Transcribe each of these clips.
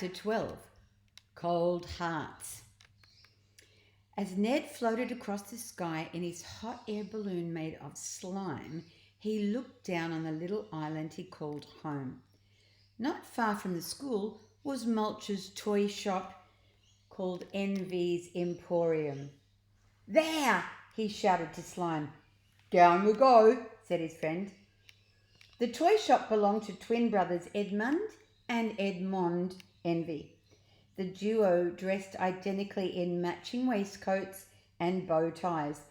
Chapter 12, Cold Hearts. As Ned floated across the sky in his hot air balloon made of slime, he looked down on the little island he called home. Not far from the school was Mulch's toy shop called Envy's Emporium. "There!" he shouted to Slime. "Down you go," said his friend. The toy shop belonged to twin brothers Edmund and Edmond Envy. The duo dressed identically in matching waistcoats and bow ties.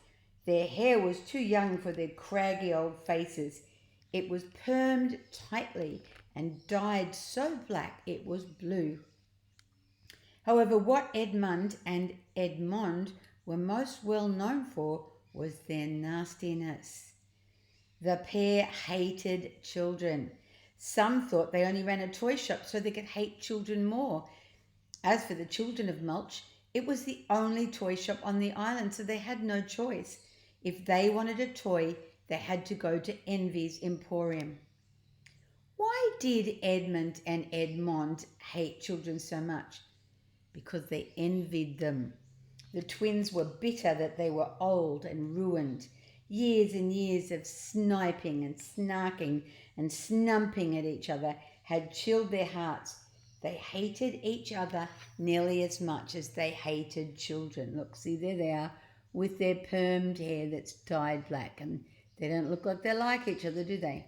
Their hair was too young for their craggy old faces. It was permed tightly and dyed so black it was blue. However, what Edmund and Edmond were most well known for was their nastiness. The pair hated children. Some thought they only ran a toy shop so they could hate children more. As for the children of Mulch, it was the only toy shop on the island, so they had no choice. If they wanted a toy, they had to go to Envy's Emporium. Why did Edmund and Edmond hate children so much? Because they envied them. The twins were bitter that they were old and ruined. Years and years of sniping and snarking and snumping at each other had chilled their hearts. They hated each other nearly as much as they hated children. Look, see, there they are with their permed hair that's dyed black, and they don't look like they like each other, do they?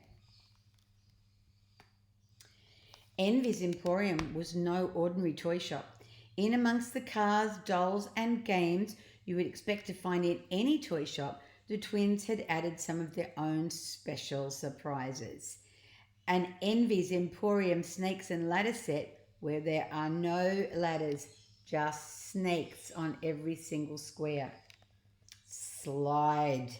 Envy's Emporium was no ordinary toy shop. In amongst the cars, dolls and games you would expect to find in any toy shop, the twins had added some of their own special surprises. An Envy's Emporium snakes and ladder set where there are no ladders, just snakes on every single square. Slide.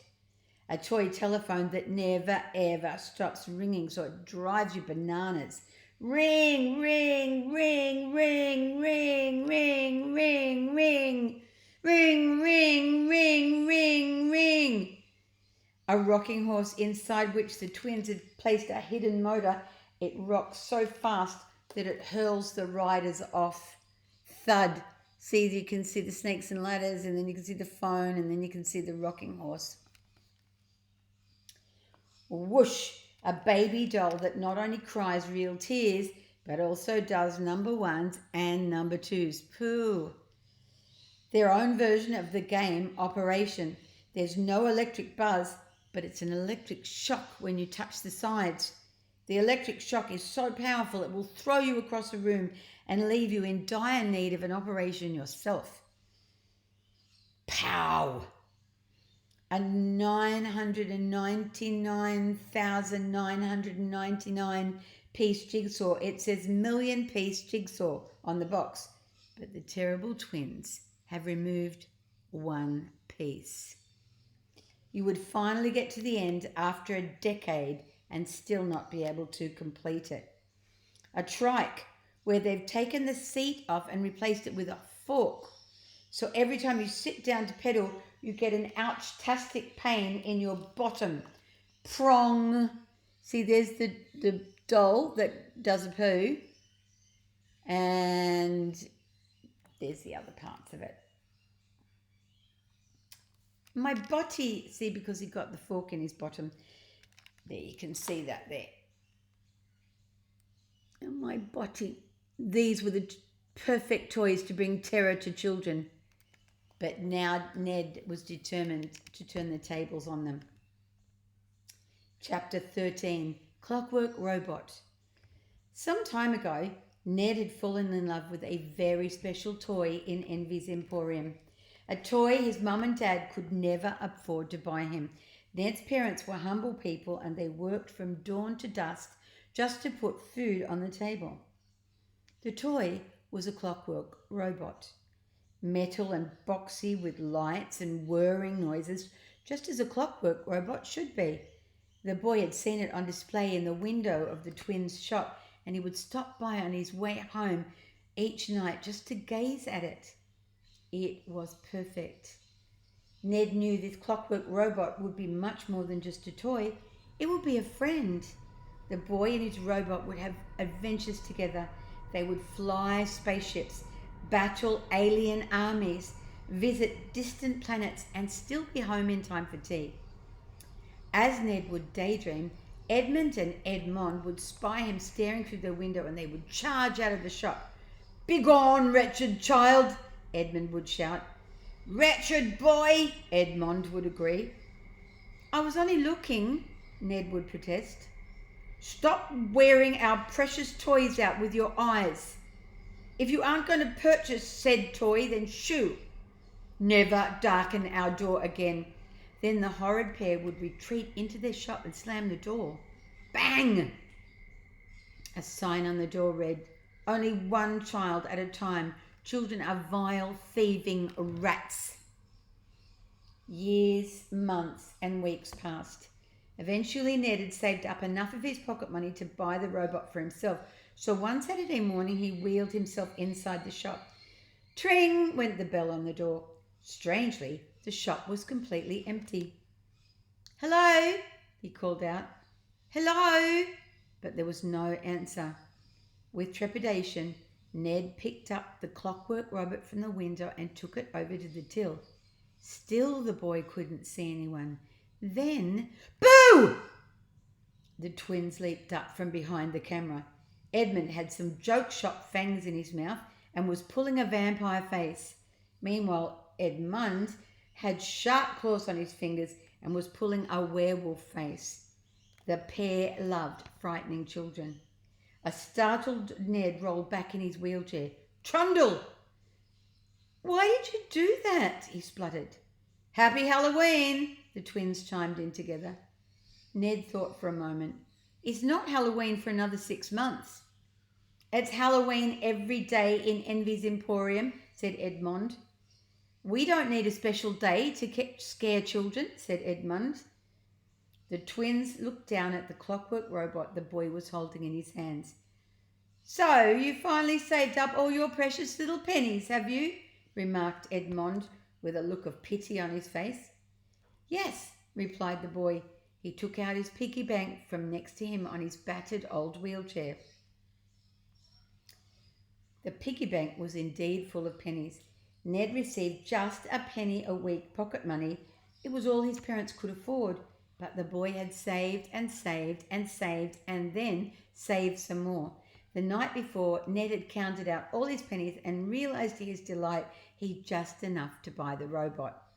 A toy telephone that never ever stops ringing so it drives you bananas. Ring, ring, ring, ring, ring, ring, ring, ring, ring, ring, ring, ring, ring. A rocking horse inside which the twins had placed a hidden motor. It rocks so fast that it hurls the riders off. Thud. See, you can see the snakes and ladders, and then you can see the phone, and then you can see the rocking horse. Whoosh. A baby doll that not only cries real tears, but also does number ones and number twos. Pooh. Their own version of the game, Operation. There's no electric buzz, but it's an electric shock when you touch the sides. The electric shock is so powerful it will throw you across a room and leave you in dire need of an operation yourself. Pow! A 999,999 piece jigsaw. It says million piece jigsaw on the box, but the terrible twins have removed one piece. You would finally get to the end after a decade and still not be able to complete it. A trike, where they've taken the seat off and replaced it with a fork. So every time you sit down to pedal, you get an ouch-tastic pain in your bottom. Prong. See, there's the doll that does a poo. And there's the other parts of it. My botty, see, because he got the fork in his bottom. There, you can see that there. And my botty. These were the perfect toys to bring terror to children. But now Ned was determined to turn the tables on them. Chapter 13, Clockwork Robot. Some time ago, Ned had fallen in love with a very special toy in Envy's Emporium. A toy his mum and dad could never afford to buy him. Ned's parents were humble people and they worked from dawn to dusk just to put food on the table. The toy was a clockwork robot. Metal and boxy with lights and whirring noises, just as a clockwork robot should be. The boy had seen it on display in the window of the twins' shop, and he would stop by on his way home each night just to gaze at it. It was perfect. Ned knew this clockwork robot would be much more than just a toy. It would be a friend. The boy and his robot would have adventures together. They would fly spaceships, battle alien armies, visit distant planets, and still be home in time for tea. As Ned would daydream, Edmund and Edmond would spy him staring through the window and they would charge out of the shop. "Begone, wretched child!" Edmund would shout. "Wretched boy!" Edmond would agree. "I was only looking," Ned would protest. "Stop wearing our precious toys out with your eyes. If you aren't going to purchase said toy, then shoo. Never darken our door again." Then the horrid pair would retreat into their shop and slam the door. Bang! A sign on the door read, "Only one child at a time. Children are vile, thieving rats." Years, months, and weeks passed. Eventually, Ned had saved up enough of his pocket money to buy the robot for himself. So one Saturday morning, he wheeled himself inside the shop. Tring went the bell on the door. Strangely, the shop was completely empty. "Hello," he called out. "Hello," but there was no answer. With trepidation, Ned picked up the clockwork robot from the window and took it over to the till. Still the boy couldn't see anyone. Then, boo! The twins leaped up from behind the camera. Edmund had some joke shop fangs in his mouth and was pulling a vampire face. Meanwhile, Edmund had sharp claws on his fingers and was pulling a werewolf face. The pair loved frightening children. A startled Ned rolled back in his wheelchair. "Trundle! Why did you do that?" he spluttered. "Happy Halloween!" the twins chimed in together. Ned thought for a moment. "It's not Halloween for another 6 months." "It's Halloween every day in Envy's Emporium," said Edmond. "We don't need a special day to scare children," said Edmund. The twins looked down at the clockwork robot the boy was holding in his hands. "So you finally saved up all your precious little pennies, have you?" remarked Edmond with a look of pity on his face. "Yes," replied the boy. He took out his piggy bank from next to him on his battered old wheelchair. The piggy bank was indeed full of pennies. Ned received just a penny a week pocket money. It was all his parents could afford, but the boy had saved and saved and saved and then saved some more. The night before, Ned had counted out all his pennies and realised to his delight he'd just enough to buy the robot.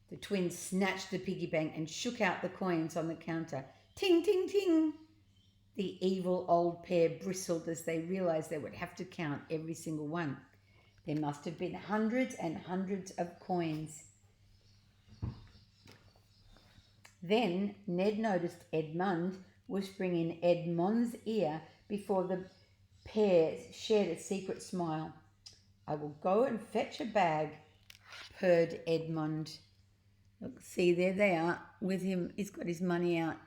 The twins snatched the piggy bank and shook out the coins on the counter. Ting, ting, ting! The evil old pair bristled as they realised they would have to count every single one. There must have been hundreds and hundreds of coins. Then Ned noticed Edmund whispering in Edmond's ear before the pair shared a secret smile. "I will go and fetch a bag," purred Edmond. Look, see, there they are with him. He's got his money out.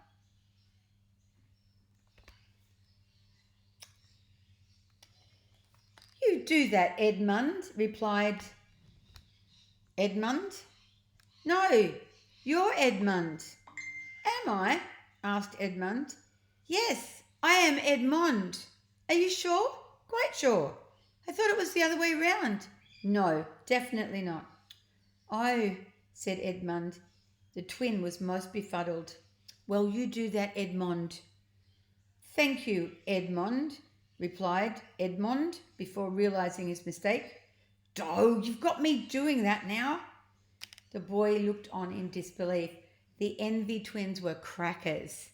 "You do that, Edmund," replied Edmund. "No, you're Edmund." "Am I?" asked Edmund. "Yes, I am Edmond." "Are you sure?" "Quite sure. I thought it was the other way round." "No, definitely not." "Oh," said Edmund. The twin was most befuddled. "Well, you do that, Edmond." "Thank you, Edmond," replied Edmond before realising his mistake. "Oh, you've got me doing that now." The boy looked on in disbelief. The Envy twins were crackers.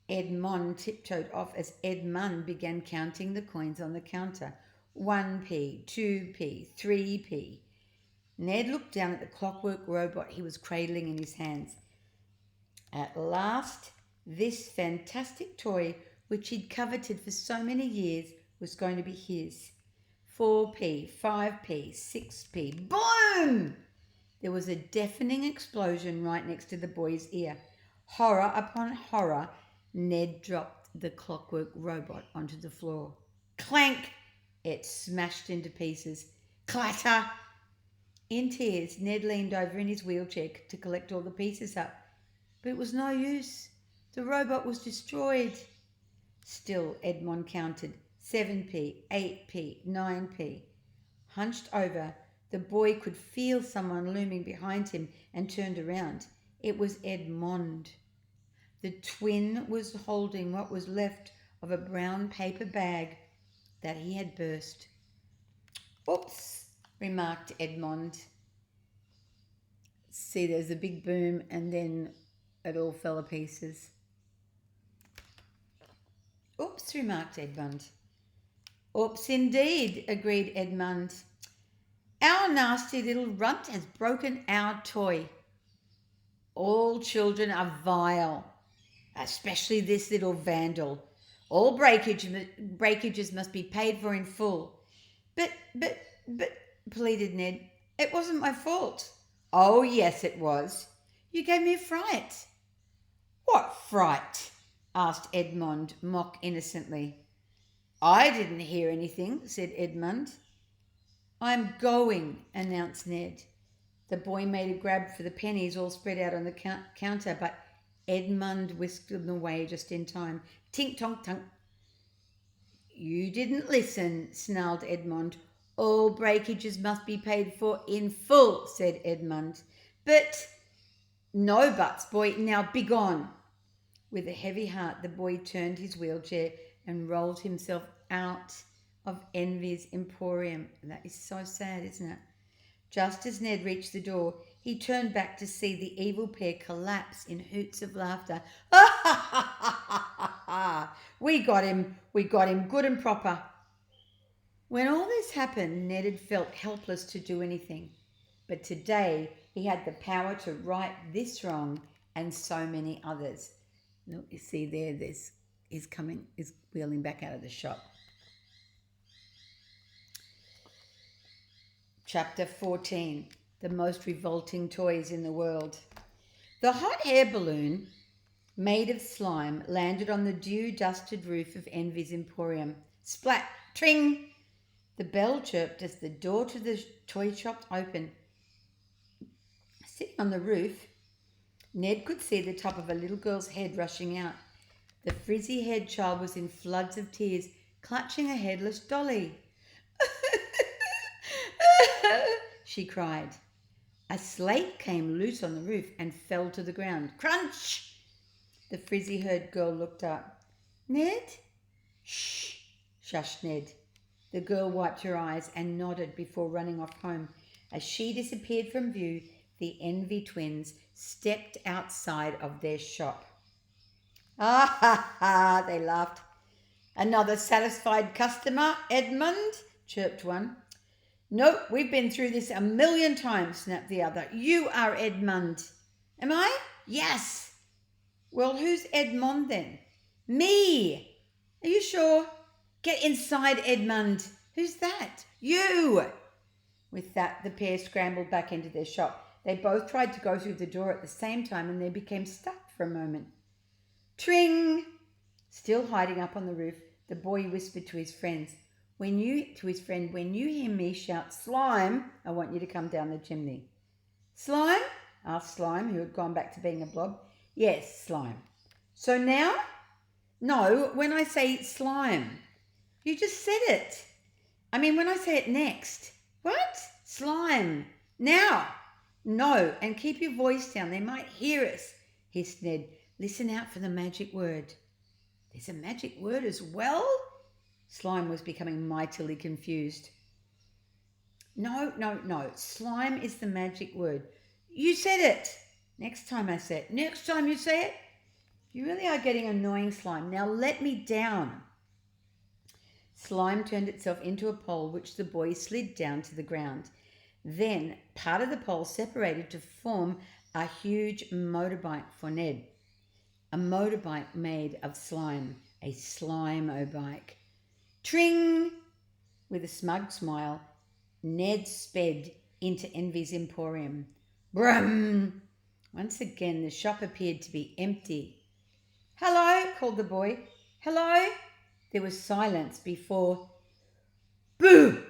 Edmond tiptoed off as Edmund began counting the coins on the counter. 1p, 2p, 3p. Ned looked down at the clockwork robot he was cradling in his hands. At last, this fantastic toy, which he'd coveted for so many years, was going to be his. 4p, 5p, 6p. Boom! There was a deafening explosion right next to the boy's ear. Horror upon horror, Ned dropped the clockwork robot onto the floor. Clank! It smashed into pieces. Clatter! In tears, Ned leaned over in his wheelchair to collect all the pieces up. But it was no use. The robot was destroyed. Still, Edmond counted. 7p, 8p, 9p. Hunched over, the boy could feel someone looming behind him and turned around. It was Edmond. The twin was holding what was left of a brown paper bag that he had burst. Oops, remarked Edmond. See, there's a big boom and then it all fell to pieces. Oops, remarked Edmund. Oops, indeed, agreed Edmund. Our nasty little runt has broken our toy. All children are vile, especially this little vandal. All breakages must be paid for in full. But, pleaded Ned, it wasn't my fault. Oh, yes, it was. You gave me a fright. What fright? Asked Edmond mock innocently. I didn't hear anything, said Edmund. I'm going, announced Ned. The boy made a grab for the pennies all spread out on the counter, but Edmund whisked them away just in time. Tink tonk tonk. You didn't listen, snarled Edmund. All breakages must be paid for in full, said Edmund. But no buts, boy. Now begone. With a heavy heart, the boy turned his wheelchair and rolled himself out of Envy's Emporium. That is so sad, isn't it? Just as Ned reached the door, he turned back to see the evil pair collapse in hoots of laughter. Ha ha ha ha ha ha! We got him good and proper. When all this happened, Ned had felt helpless to do anything. But today he had the power to right this wrong and so many others. Look, you see there, is wheeling back out of the shop. Chapter 14, the most revolting toys in the world. The hot air balloon, made of slime, landed on the dew-dusted roof of Envy's Emporium. Splat! Tring! The bell chirped as the door to the toy shop opened. Sitting on the roof, Ned could see the top of a little girl's head rushing out. The frizzy-haired child was in floods of tears, clutching a headless dolly. She cried. A slate came loose on the roof and fell to the ground. Crunch! The frizzy-haired girl looked up. Ned? Shh! Shushed Ned. The girl wiped her eyes and nodded before running off home. As she disappeared from view, the Envy twins stepped outside of their shop. Ah ha ha, they laughed. Another satisfied customer, Edmund? Chirped one. Nope, we've been through this 1,000,000 times, snapped the other. You are Edmund. Am I? Yes. Well, who's Edmond then? Me. Are you sure? Get inside, Edmund. Who's that? You. With that, the pair scrambled back into their shop. They both tried to go through the door at the same time and they became stuck for a moment. Tring! Still hiding up on the roof, the boy whispered to his friend, when you hear me shout slime, I want you to come down the chimney. Slime? Asked Slime, who had gone back to being a blob. Yes, slime. So now? No, when I say slime. You just said it. I mean, when I say it next. What? Slime. Now. No, and keep your voice down. They might hear us, hissed Ned. Listen out for the magic word. There's a magic word as well? Slime was becoming mightily confused. No. Slime is the magic word. You said it. Next time I say it. Next time you say it. You really are getting annoying, Slime. Now let me down. Slime turned itself into a pole which the boy slid down to the ground. Then part of the pole separated to form a huge motorbike for Ned. A motorbike made of slime. A slime-o-bike. Tring! With a smug smile, Ned sped into Envy's Emporium. Brum! Once again, the shop appeared to be empty. Hello, called the boy. Hello? There was silence before... Boo!